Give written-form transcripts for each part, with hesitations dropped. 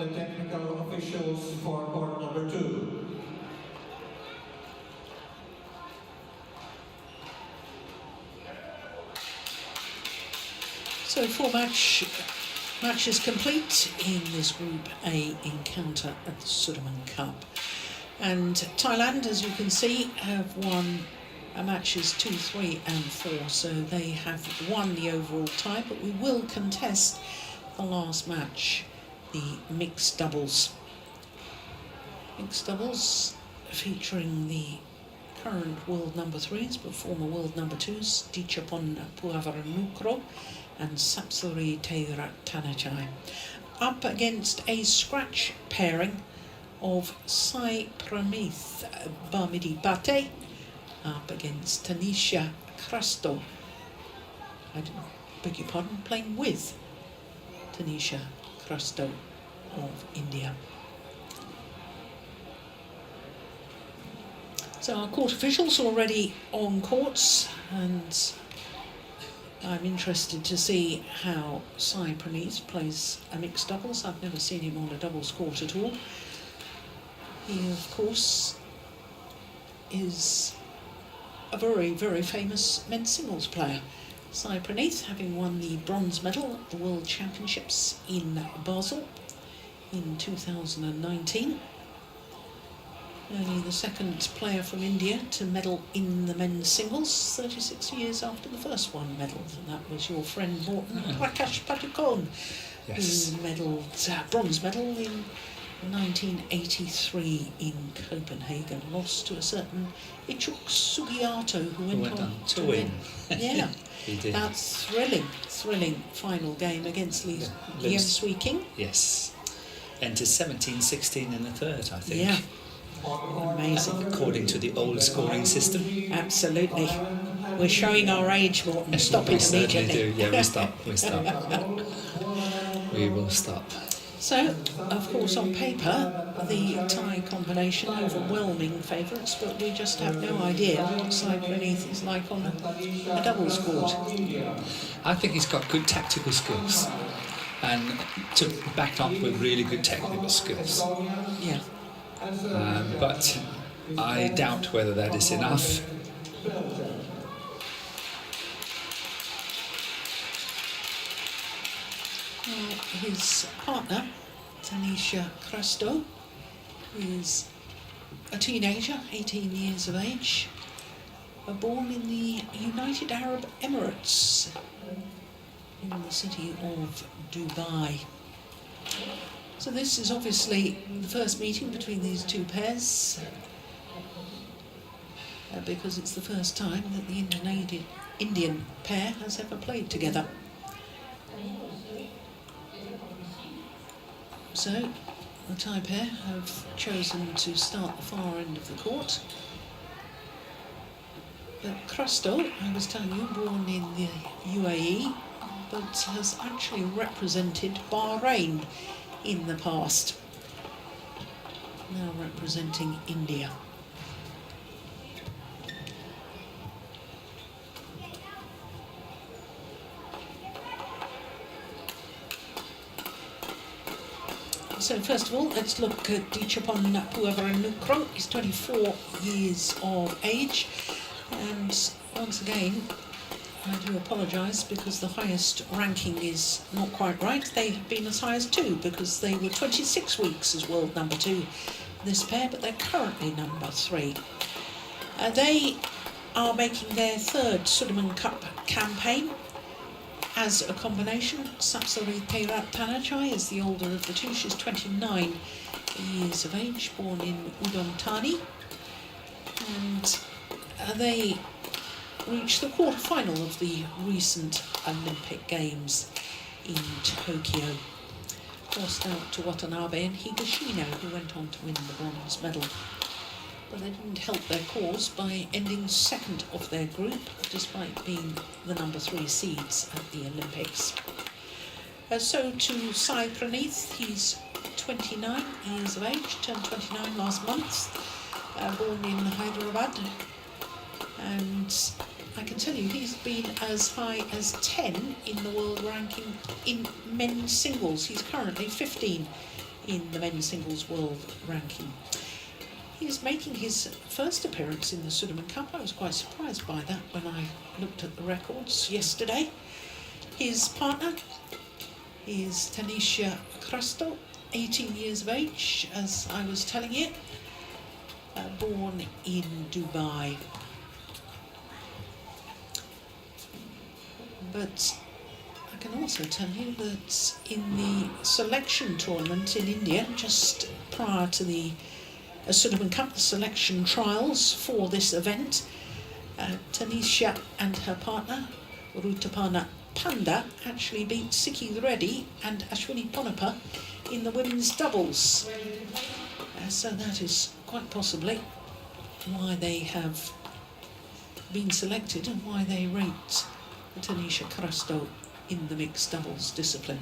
the technical officials for court number 2. So 4 matches complete in this Group A encounter at the Sudirman Cup. And Thailand, as you can see, have won matches 2, 3 and 4, so they have won the overall tie, but we will contest the last match, the mixed doubles. Mixed doubles featuring the current world number 3s but former world number 2s, Puavaranukroh and Sapsuri Taerattanachai, up against a scratch pairing of Praneeth Badminton up against Crasto. I beg your pardon, playing with Crasto of India. So our court officials already on courts, and I'm interested to see how Praneeth plays a mixed doubles. I've never seen him on a doubles court at all. He, of course, is a very, very famous men's singles player. Praneeth, having won the bronze medal at the World Championships in Basel in 2019. Only the second player from India to medal in the men's singles, 36 years after the first one medalled, and that was your friend Morten Padukone, yes, who medalled bronze medal in 1983 in Copenhagen, lost to a certain Ichuk Sugiarto, who went on to win. Yeah, he did. That thrilling final game against Liam Swee King. Yes, entered 17-16 in the third, I think. Yeah, amazing. According to the old scoring system. Absolutely. We're showing our age, Morten. Stop it immediately. We certainly do. Yeah, we stop. We will stop. So, of course, on paper, the Thai combination overwhelming favourites, but we just have no idea what Praneeth is like on a doubles court. I think he's got good tactical skills, and to back up with really good technical skills. Yeah. But I doubt whether that is enough. His partner, Crasto, is a teenager, 18 years of age, born in the United Arab Emirates, in the city of Dubai. So this is obviously the first meeting between these two pairs, because it's the first time that the Indian pair has ever played together. So the Thai pair have chosen to start the far end of the court. But Crasto, I was telling you, born in the UAE, but has actually represented Bahrain in the past, now representing India. So first of all, let's look at Puavaranukroh. He's 24 years of age, and once again, I do apologise because the highest ranking is not quite right. They have been as high as 2 because they were 26 weeks as world number 2, this pair, but they're currently number 3. They are making their third Sudirman Cup campaign as a combination. Sapsuri Taerattanachai is the older of the two. She's 29 years of age, born in Udon Thani, and they reached the quarter-final of the recent Olympic Games in Tokyo. Lost out to Watanabe and Higashino, who went on to win the bronze medal. But they didn't help their cause by ending second of their group, despite being the number 3 seeds at the Olympics. So to Praneeth, he's 29 years of age, turned 29 last month, born in Hyderabad, and I can tell you he's been as high as 10 in the world ranking in men's singles. He's currently 15 in the men's singles world ranking. He's making his first appearance in the Sudirman Cup. I was quite surprised by that when I looked at the records yesterday. His partner is Taerattanachai Crasto, 18 years of age, as I was telling you, born in Dubai. But I can also tell you that in the selection tournament in India, just prior to the Sudirman Cup, the selection trials for this event, Taerattanachai and her partner, Ruttapana Panda, actually beat Sikhi Reddy and Ashwini Ponappa in the women's doubles. So that is quite possibly why they have been selected and why they rate Taerattanachai Crasto in the mixed doubles discipline.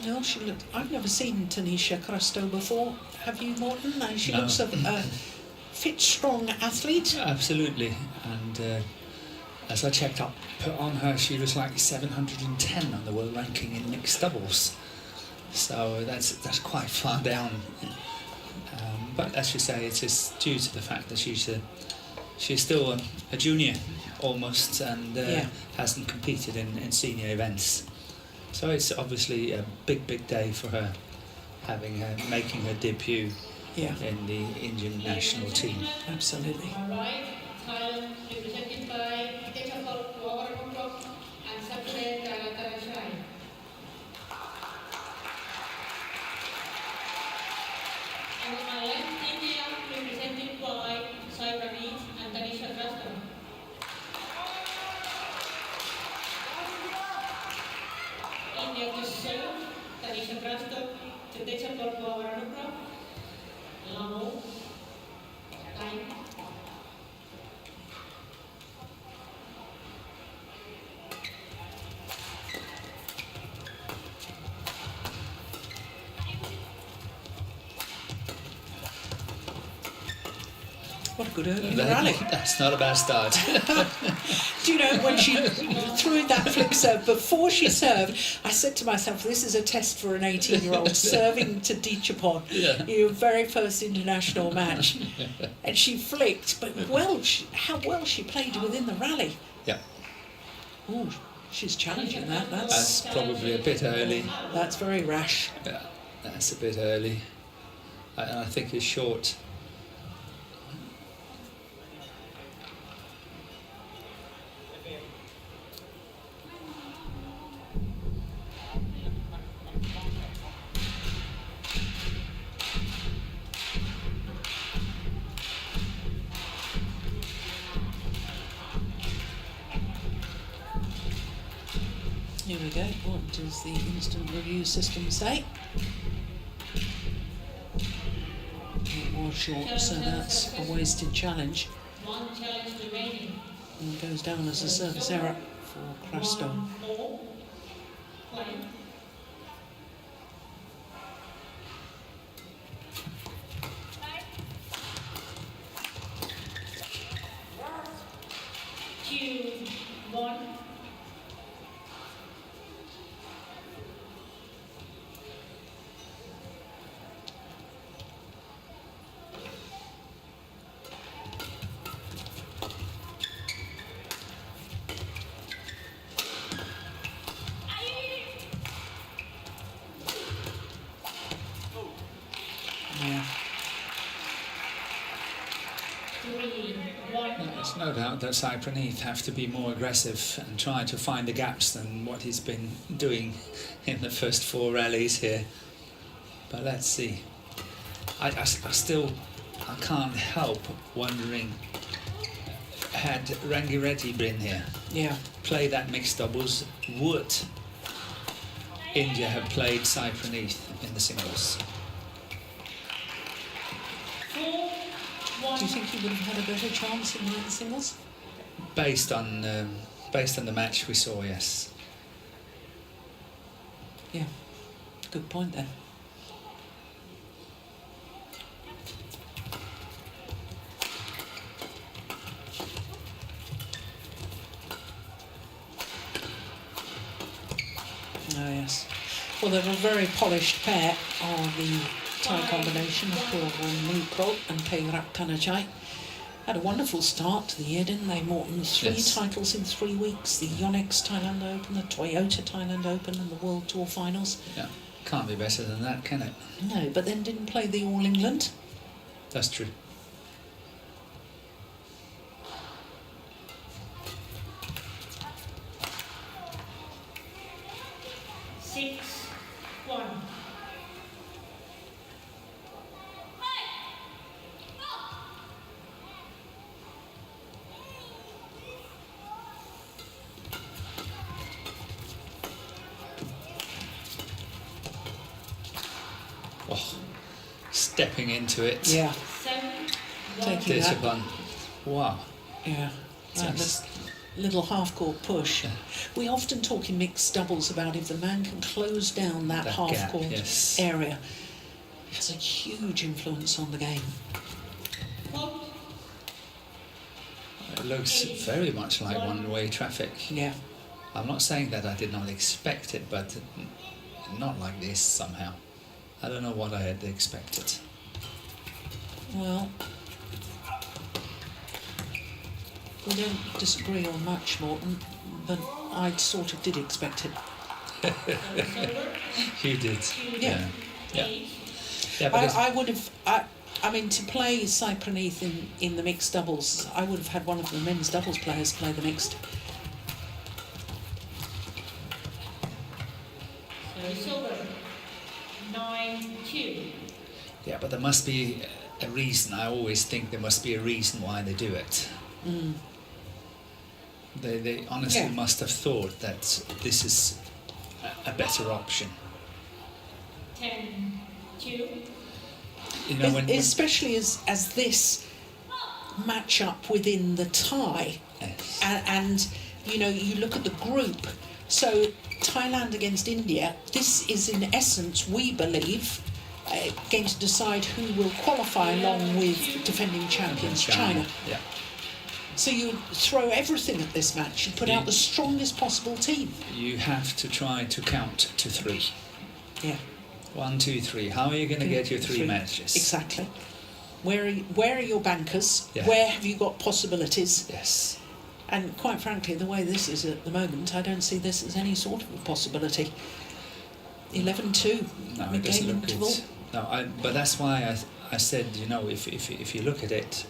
No, she looked. I've never seen Taerattanachai Crasto before. Have you, Morton? No, she looks a fit, strong athlete. Absolutely, and as I checked up on her, she was like 710 on the world ranking in mixed doubles. So that's quite far down. But as you say, it is due to the fact that she's still a junior almost, and hasn't competed in senior events. So it's obviously a big day for her, making her debut in the Indian national team. Absolutely. All right, Thailand represented by Puavaranukroh and Taerattanachai. And on my left, India represented by Praneeth and Crasto. India to serve, Crasto to Puavaranukroh. Lamo, time. What a good early rally. That's not a bad start. Do you know, when she threw that flick serve, before she served, I said to myself, this is a test for an 18-year-old serving to Dichapon, your very first international match. And she flicked, but how well she played within the rally. Yeah. Oh, she's challenging that. That's probably a bit early. That's very rash. Yeah, that's a bit early. I think it's short. Here we go. What does the instant review system say? It was short, so that's a wasted challenge. One challenge remaining. And goes down as a service error for Crasto. One more. Play. Two, one. Yeah. 3, 1. There's no doubt that Praneeth have to be more aggressive and try to find the gaps than what he's been doing in the first 4 rallies here. But let's see. I can't help wondering, had Rangi Reddy been here, play that mixed doubles, would India have played Praneeth in the singles? 4, 1. Do you think he would have had a better chance in the singles? Based on the match we saw, yes. Yeah, good point then. Oh yes. Well, they're a very polished pair are the Thai combination of Puavaranukroh and Taerattanachai. Had a wonderful start to the year, didn't they, Morton? 3 Yes. titles in 3 weeks, the Yonex Thailand Open, the Toyota Thailand Open and the World Tour finals. Yeah, can't be better than that, can it? No, but then didn't play the All England. That's true. Six, one. Oh, stepping into it. Yeah, 7, 1. Taking that. Discipline. Wow. yeah. That Yes. little half-court push. Yeah. We often talk in mixed doubles about if the man can close down that That half-court gap, yes. area, it has a huge influence on the game. Point. It looks very much like one-way traffic. Yeah. I'm not saying that I did not expect it, but not like this somehow. I don't know what I had expected. Well, we don't disagree on much, Morton, but I sort of did expect it. Service over. You did. Yeah. Yeah. 8. Yeah, but it's, I would have. I mean, to play Praneeth in the mixed doubles, I would have had one of the men's doubles players play the mixed. Service over. 9-2. yeah, but there must be a reason. I always think there must be a reason why they do it. Mm. They honestly Yeah. must have thought that this is a better option. 10-2. You know, when Especially as this match up within the tie, yes. and you know, you look at the group. So Thailand against India. This is in essence, we believe, going to decide who will qualify along with defending champions China. Yeah. So you throw everything at this match. You put out the strongest possible team. You have to try to count to 3. Yeah. 1, 2, 3. How are you going to get your 3 matches? Exactly. Where are your bankers? Yeah. Where have you got possibilities? Yes. And quite frankly, the way this is at the moment, I don't see this as any sort of a possibility. 11-2. No, it mid-game doesn't look interval. good. No, but that's why I said, you know, if you look at it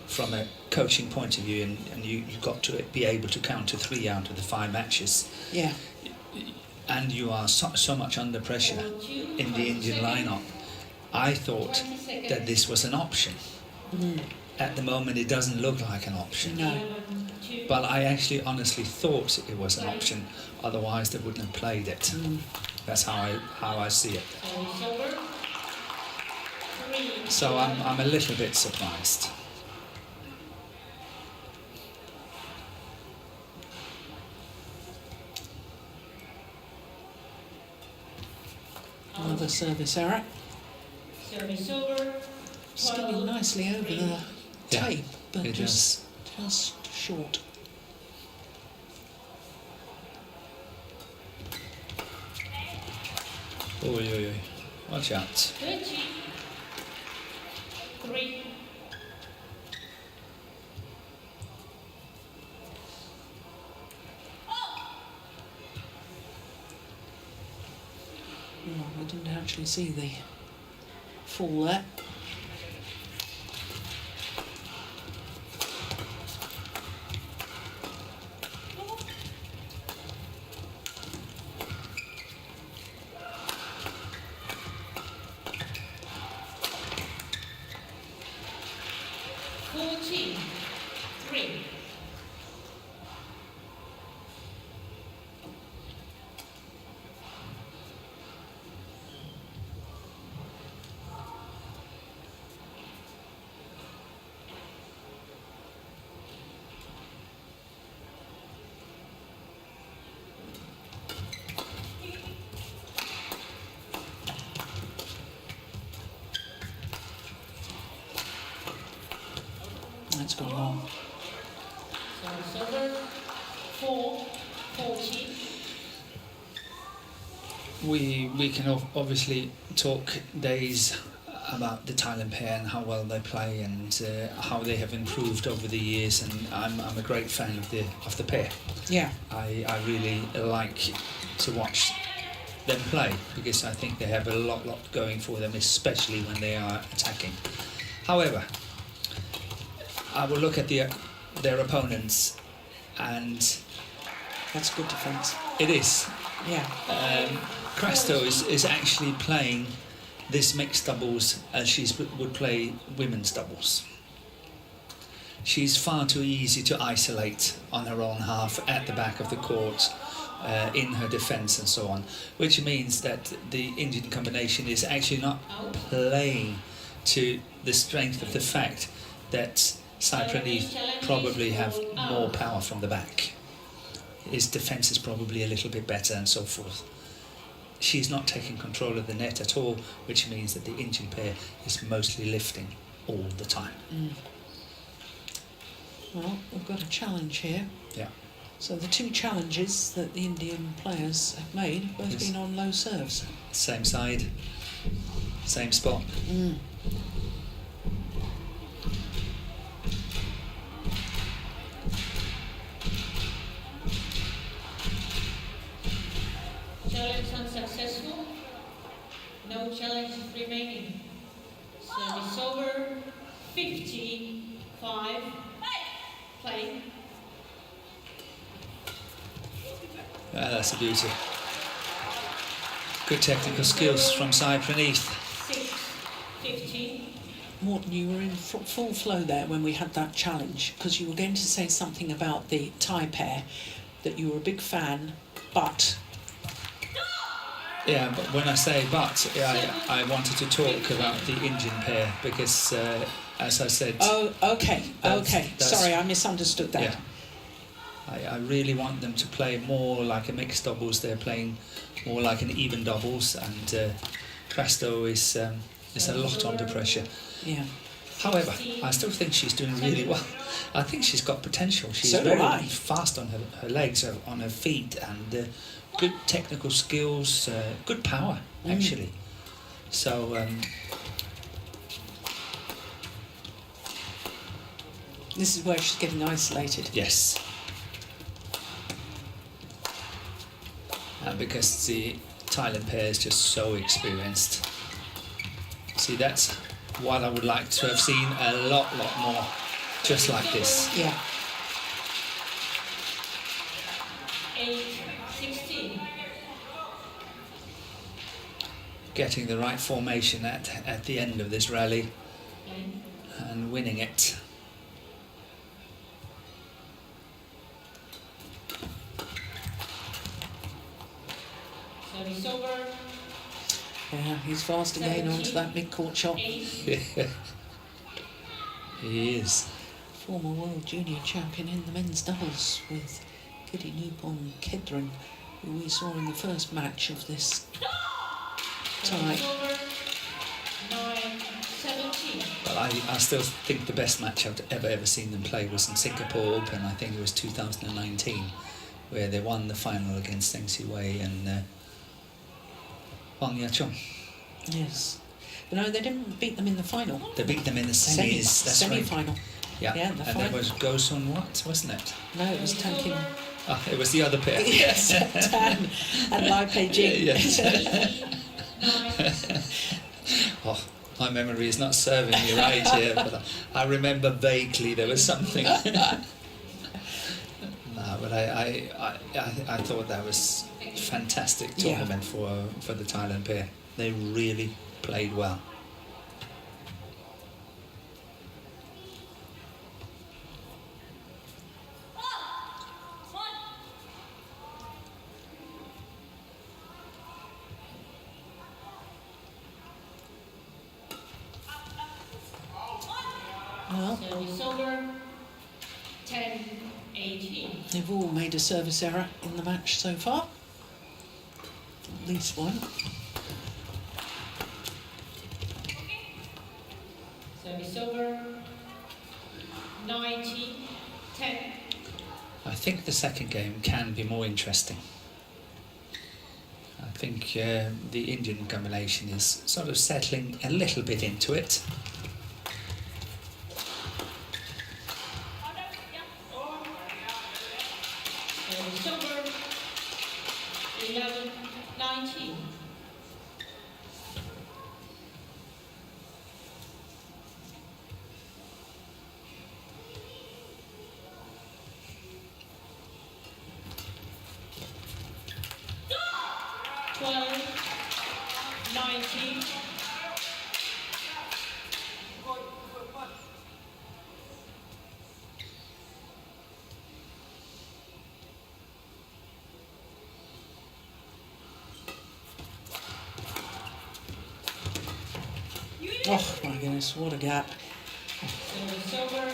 from a coaching point of view, and you've got to be able to count to 3 out of the 5 matches, Yeah. and you are so much under pressure in the Indian lineup, I thought that this was an option. Mm. At the moment, it doesn't look like an option. No. 11-2. But I actually honestly thought it was an option, otherwise they wouldn't have played it. Mm. That's how I see it. Service over. 3. So I'm a little bit surprised. Another service error. Service over. Skimming nicely over the Yeah, tape, but it just short. Oi, oi, oi. Watch out. 13. 3. Oh, I didn't actually see the fall there. That's gone long. Service over. 4. 40. we can obviously talk days about the Thailand pair and how well they play and how they have improved over the years, and I'm a great fan of the pair. Yeah. I really like to watch them play because I think they have a lot going for them, especially when they are attacking. However, I will look at their opponents, and That's good defence. it is. Yeah. Crasto is actually playing this mixed doubles as she would play women's doubles. She's far too easy to isolate on her own half at the back of the court, in her defence and so on, which means that the Indian combination is actually not playing to the strength of the fact that Praneeth probably have more power from the back. His defence is probably a little bit better and so forth. She's not taking control of the net at all, which means that the Indian pair is mostly lifting all the time. Well, we've got a challenge here. Yeah. So the two challenges that the Indian players have made have both been on low serves. Same side, same spot. Challenge unsuccessful. No challenge remaining. Service over. 55. Play. That's a beauty. Good technical skills from Praneeth. 6-15. Morten, you were in full flow there when we had that challenge, because you were going to say something about the Thai pair, that you were a big fan, but... Yeah, but when I say but, I wanted to talk about the Indian pair because, as I said... Oh, okay, okay. that's, Sorry, I misunderstood that. Yeah. I really want them to play more like a mixed doubles. They're playing more like an even doubles, and Crasto is a lot under pressure. Yeah. However, I still think she's doing really well. I think she's got potential. She's So do very I. fast on her legs, on her feet, and good technical skills, good power, actually. So... This is where she's getting isolated. yes. And because the Thailand pair is just so experienced. See, that's what I would like to have seen a lot more, just like this. Yeah. 8-16. Getting the right formation at the end of this rally and winning it. Service over. Yeah, he's fast again onto that mid-court shot. 8. He is. Former world junior champion in the men's doubles with Kitty Newpon Kedron, who we saw in the first match of this tie. Service over. 9-17. But I still think the best match I've ever seen them play was in Singapore Open. I think it was 2019, where they won the final against Deng Siwei and Wang Yachong. Yes. No, they didn't beat them in the final. They beat them in the semis. That's right. Semi-final. Yeah, Yeah, and the there final. was Gosun Wat, wasn't it? No, it was Tan Kim. Ah, it was the other pair. Yes, Tan and Lai Pei-jing. Yes. Oh, my memory is not serving me right here, but I remember vaguely there was something. No, but I thought that was a fantastic tournament for the Thailand pair. They really played well. Well, Service over. 10-18. they've all made a service error in the match so far. At least one. Service over. 19-10. I think the second game can be more interesting. think the Indian combination is sort of settling a little bit into it. Silver 11-19. Oh my goodness, what a gap. Silver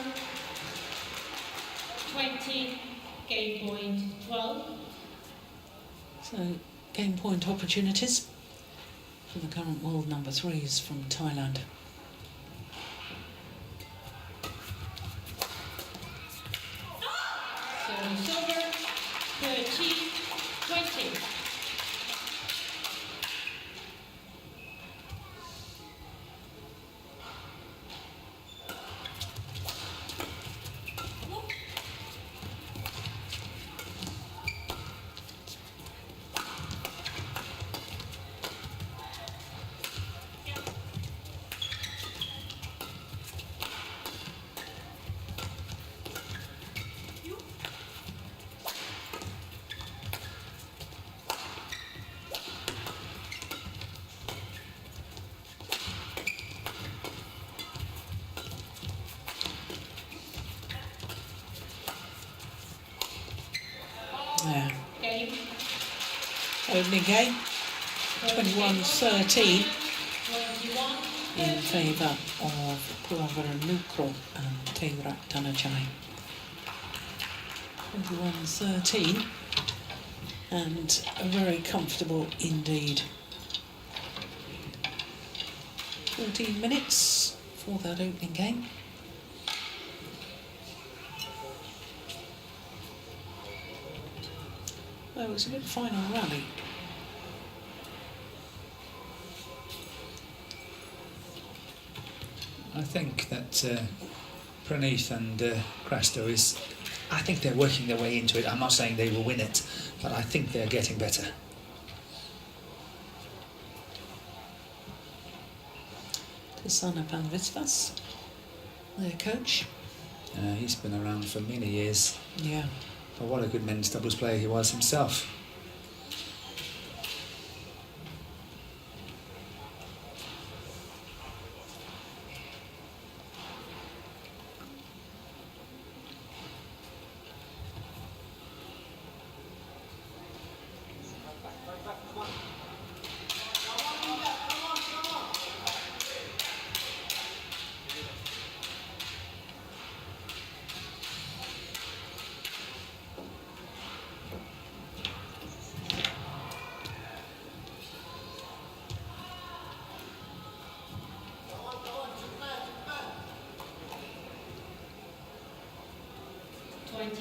20, game point 12. So, game point opportunities for the current world number 3s from Thailand. Silver 13, 20. Yeah. Game. Opening game, 21-13 21. in favour of Puavaranukroh and Taerattanachai. 21-13 and very comfortable indeed. 14 minutes for that opening game. Well, it was a good final rally. I think that Praneeth and Crasto is, I think they're working their way into it. I'm not saying they will win it, but I think they're getting better. Taerattanachai, their coach. He's been around for many years. Yeah. But what a good men's doubles player he was himself.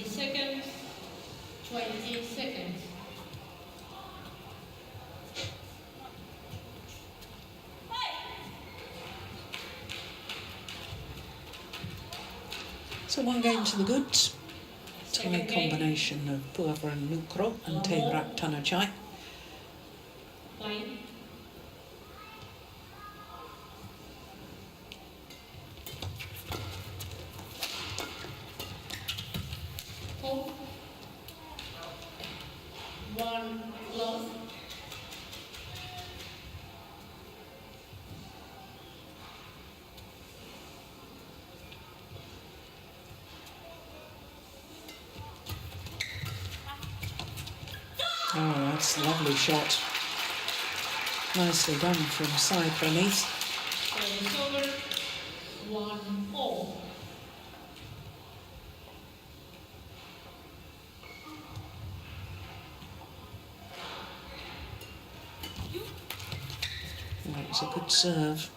Seconds. 20 seconds. So one game to the good. Tie Second game. combination of Puavaranukroh and Taerattanachai. Line. Four. 1 loss. Oh, that's a lovely shot. Nicely done from Sai Praneeth. It's over. 1-all. Well, it was a good serve.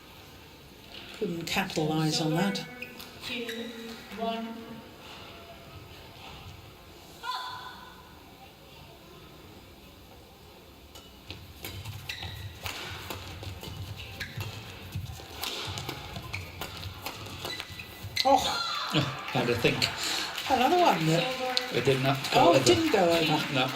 Couldn't capitalise on that. 2-1. Oh, Had to think. another one that. It did not go Oh, over. it didn't go over. No.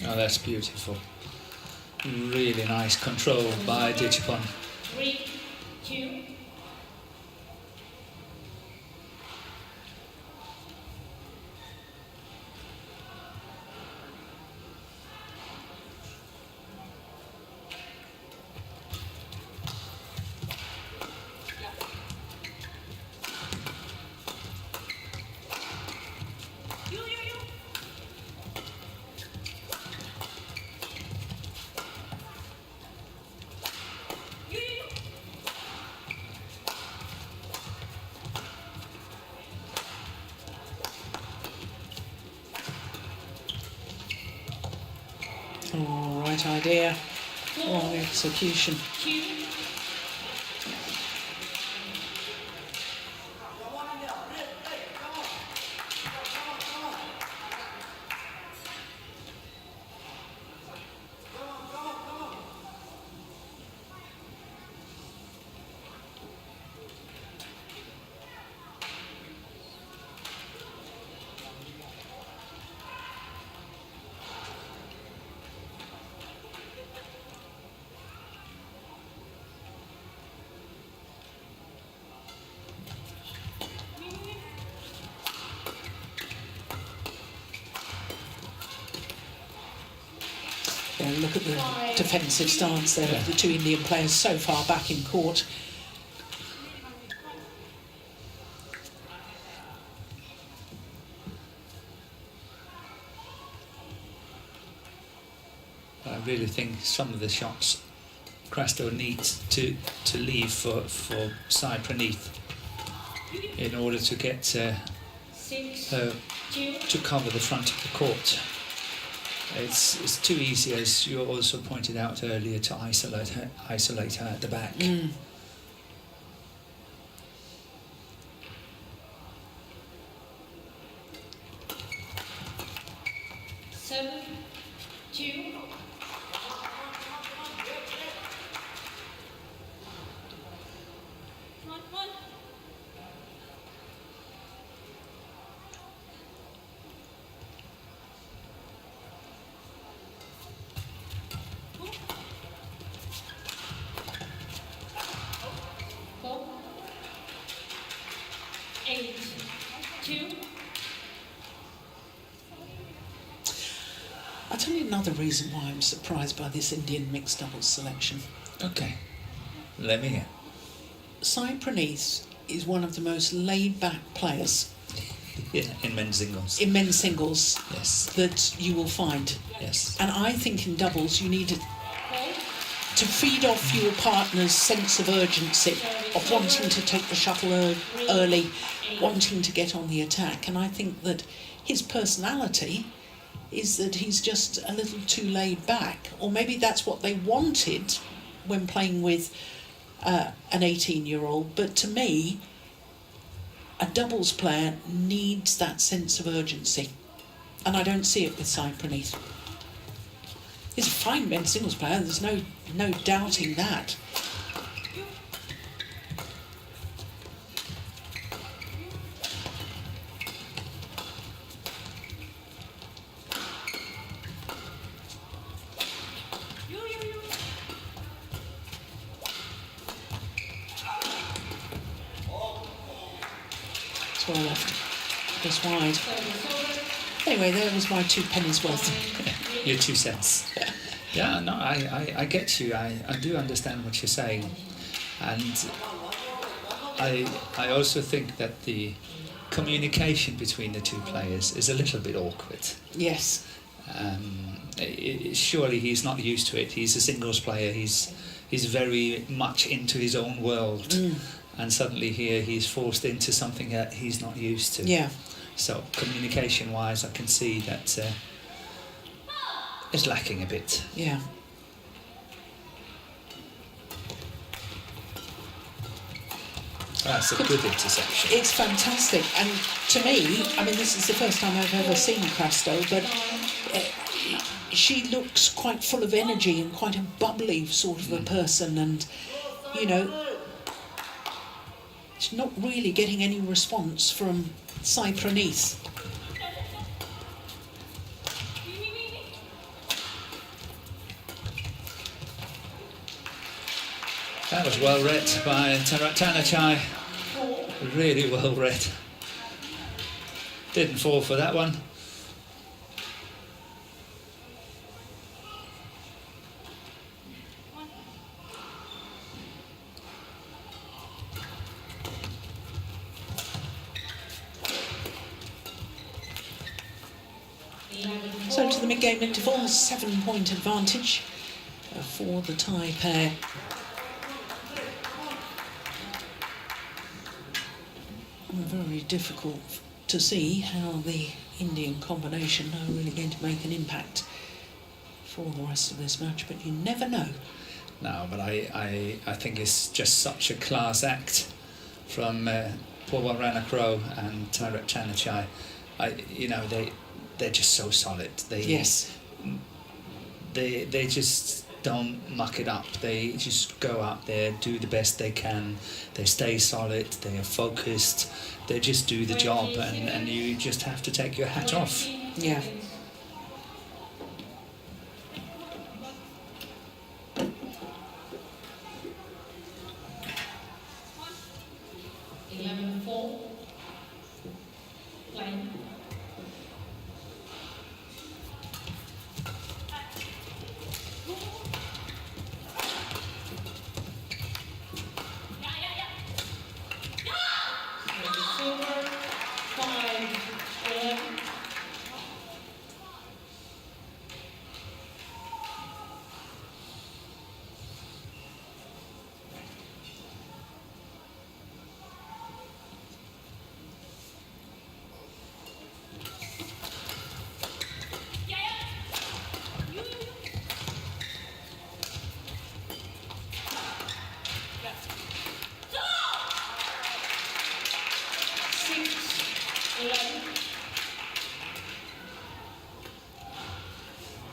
Oh, that's beautiful. Really nice control by Dichapon. 3-2. Oh, right idea, wrong execution. 2. Yeah, look at the defensive stance there of the two Indian players so far back in court. I really think some of the shots Crasto needs to leave for Sai Praneeth in order to get 6. her 2. to cover the front of the court. It's too easy, as you also pointed out earlier, to isolate her at the back. 7-2. Four. 8-2. I'll tell you another reason why I'm surprised by this Indian mixed doubles selection. Okay, let me hear. Sai Praneeth is one of the most laid-back players Yeah, in men's singles. in men's singles Yes, that you will find. yes. And I think in doubles you need to feed off your partner's sense of urgency, of wanting to take the shuttle early, wanting to get on the attack. And I think that his personality is that he's just a little too laid back. Or maybe that's what they wanted when playing with an 18-year-old. But to me, a doubles player needs that sense of urgency. And I don't see it with Sai Praneeth. He's a fine men's singles player, there's no doubting that. It's well left, just wide. Anyway, there was my 2 pennies worth. Your 2 cents. Yeah, no, I get you. I do understand what you're saying. And I also think that the communication between the 2 players is a little bit awkward. Yes. Surely he's not used to it. He's a singles player. He's very much into his own world. And suddenly here he's forced into something that he's not used to. Yeah. So communication-wise, I can see that it's lacking a bit. Yeah. That's a good interception. It's fantastic, and to me, I mean, this is the first time I've ever seen Crasto, but she looks quite full of energy and quite a bubbly sort of a person, and you know, she's not really getting any response from Praneeth. That was well read by Taerattanachai. Really well read. Didn't fall for that one. So to the mid-game interval, 7-point advantage for the Thai pair. Very difficult to see how the Indian combination are really going to make an impact for the rest of this match, but you never know. No, but I think it's just such a class act from Puavaranukroh and Taerattanachai. You know, they're just so solid. Yes. They just don't muck it up. They just go out there, do the best they can. They stay solid. They are focused. They just do the job, and you just have to take your hat off. Yeah.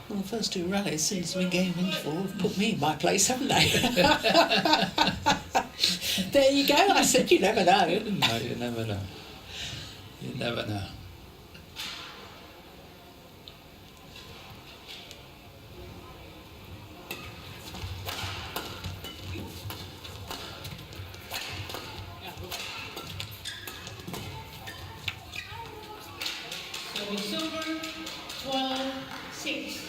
Well, the first two rallies since the game interval have put me in my place, haven't they? There you go. I said you never know. No, you never know. You never know. So it's over 12-6.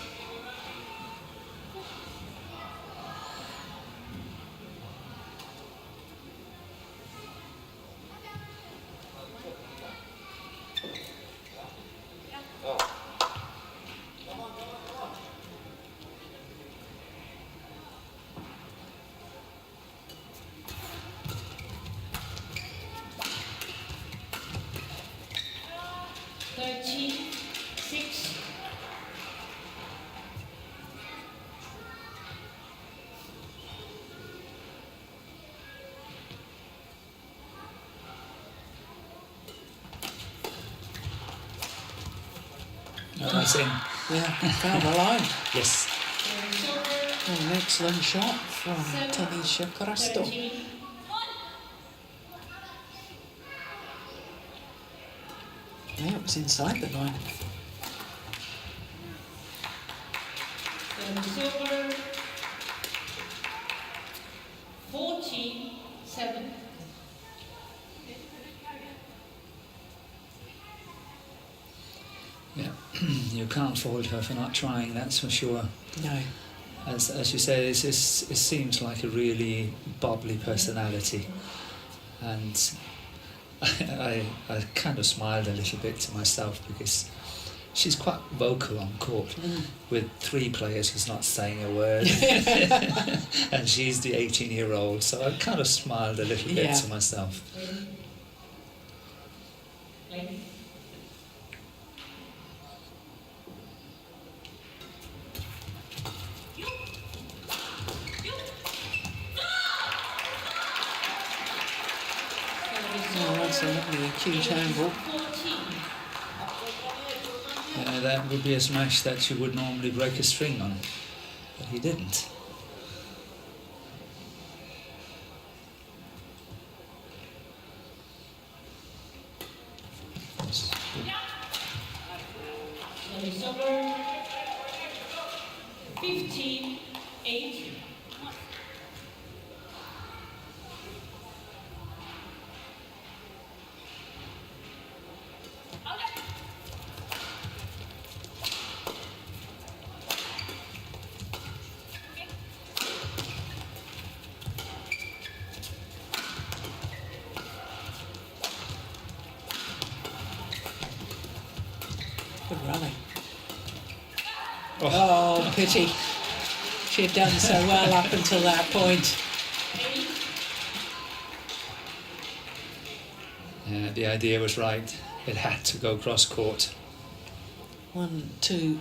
Oh, that's in. Yeah, found the line. Yes. An excellent shot from Tanisha Crasto. Yeah, it was inside the line. Silver 47. Yeah, you can't fault her for not trying, that's for sure. No. As you say, it seems like a really bubbly personality, and I kind of smiled a little bit to myself because she's quite vocal on court with three players who's not saying a word, and she's the 18-year-old, so I kind of smiled a little bit to myself. Certainly a huge handball. 14. That would be a smash that you would normally break a string on, but he didn't. Service over. 15-8. Good rally. Oh, pity. She had done so well up until that point. Yeah, the idea was right. It had to go cross court. 1, 2,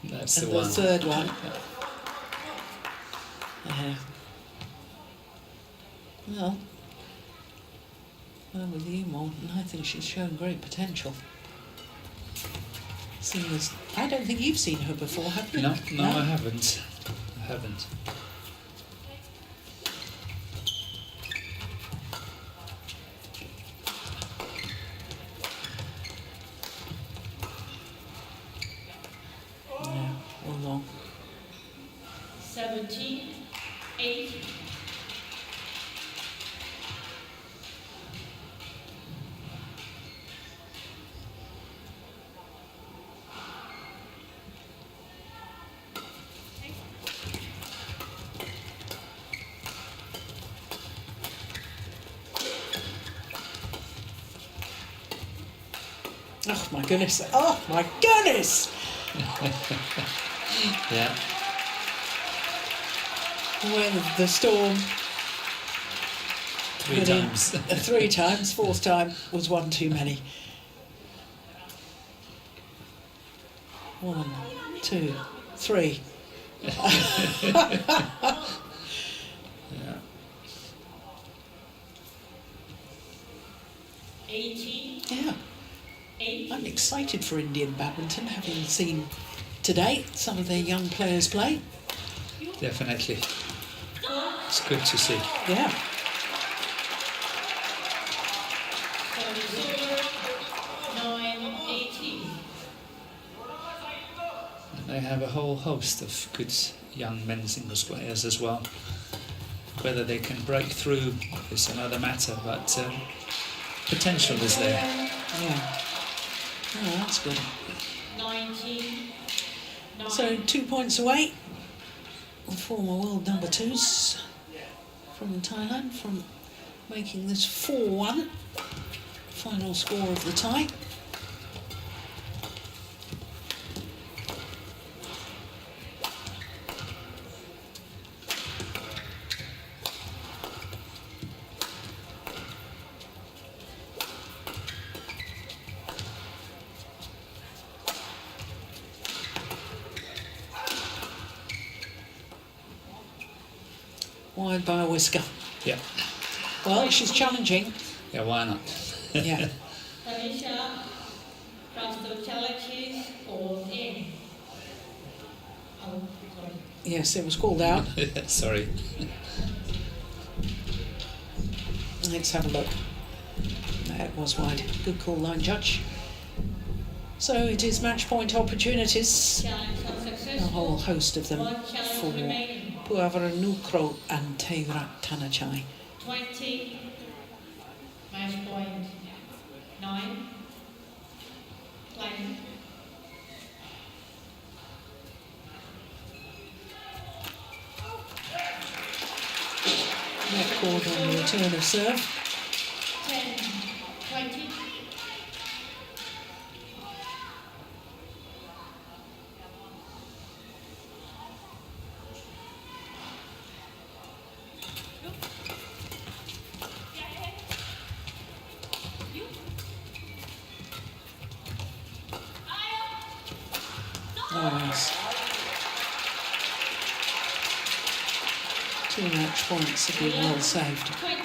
That's and the the one. third one. Well, with you, Morton, I think she's shown great potential. Seeing as I don't think you've seen her before, have you? No, I haven't. I haven't. Yeah, all long. 17-8. Oh my goodness! Oh my goodness! Yeah. Weather the storm. 3 But in- times. 3 times. 4th time was one too many. 1, 2, 3. Yeah. 18. Yeah, 8. I'm excited for Indian badminton, having seen today some of their young players play. Definitely. It's good to see. Yeah. Service over. 9-18. And they have a whole host of good young men's singles players as well. Whether they can break through is another matter, but potential is there. Yeah. Oh, that's good. 19. 9. So 2 points away. Former world number 2s from Thailand from making this 4-1. Final score of the tie. Wide by a whisker. Yeah. Well, she's challenging. Yeah, why not? Yeah. Tanisha, Crasto challenges called in. Oh, sorry. Yes, it was called out. Sorry. Let's have a look. That was wide. Good call, line judge. So it is match point opportunities. Challenge A unsuccessful. whole host of them One challenge for remaining. Puavaranukroh and Taerattanachai. 20. Match point. 9. Line. Record on the return of serve. 10. 20. Nice. 2 match points have been well saved. 20.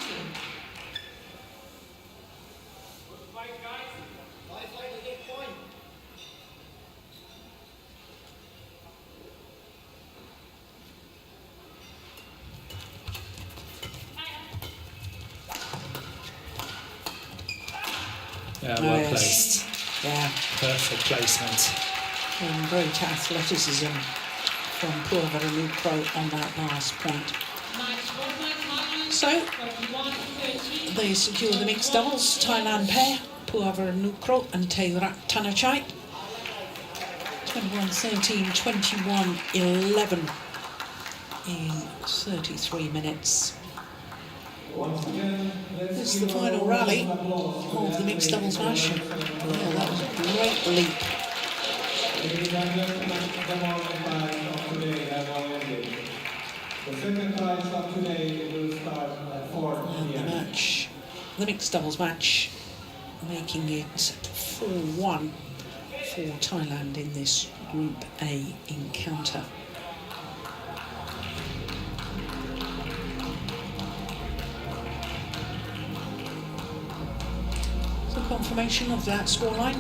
Yeah, well Yes. placed. Yeah, Perfect placement. and great athleticism from Puavaranukroh on that last point. So, they secure the mixed doubles, Thailand pair, Puavaranukroh and Taerattanachai. 21-13, 21-11 in 33 minutes. This is the final rally of the mixed doubles match. Yeah, that was a great leap. Ladies and gentlemen, the morning times of today have all ended. The second times of today will start at 4 And the p.m. match, the mixed doubles match, making it 4-1 for Thailand in this Group A encounter. So confirmation of that scoreline.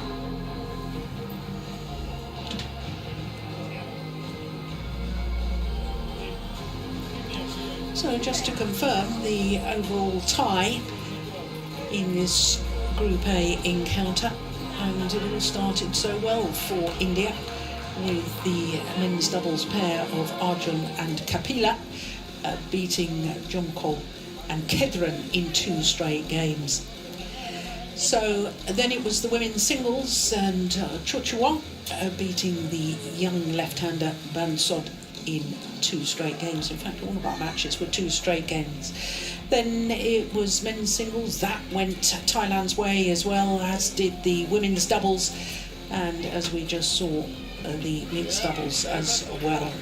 So just to confirm the overall tie in this Group A encounter, and it all started so well for India with the men's doubles pair of Arjun and Kapila beating Jomko and Kedran in 2 straight games. So then it was the women's singles and Chochuang beating the young left-hander Bansod in 2 straight games. In fact, all of our matches were 2 straight games. Then it was men's singles. That went Thailand's way as well, as did the women's doubles. And as we just saw, the mixed doubles as well.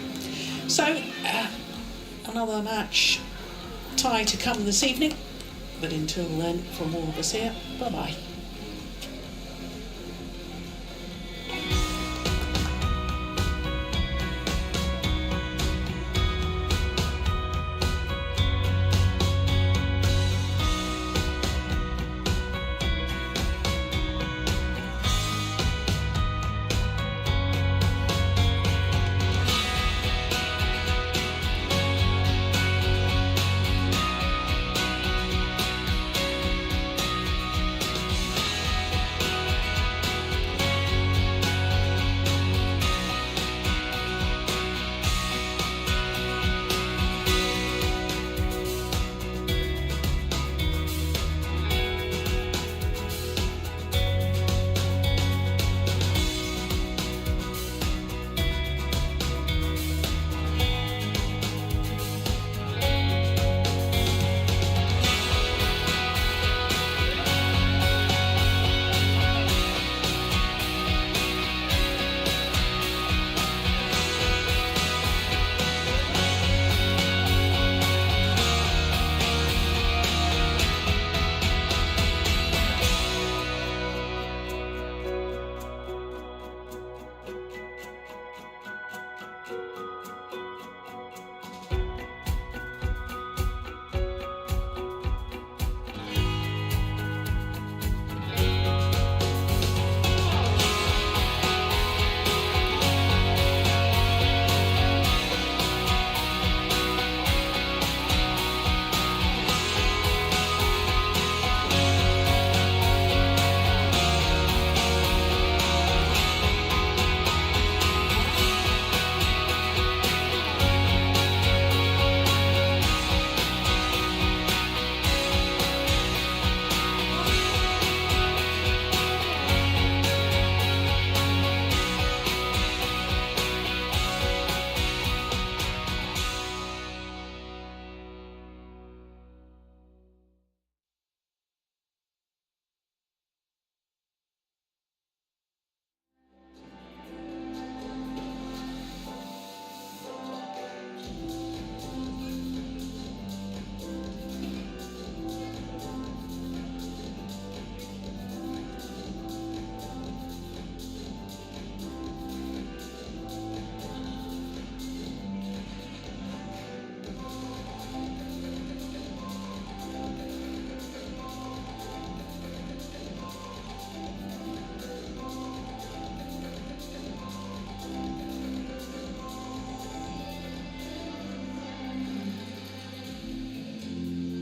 So, another match tie to come this evening. But until then, from all of us here, bye-bye.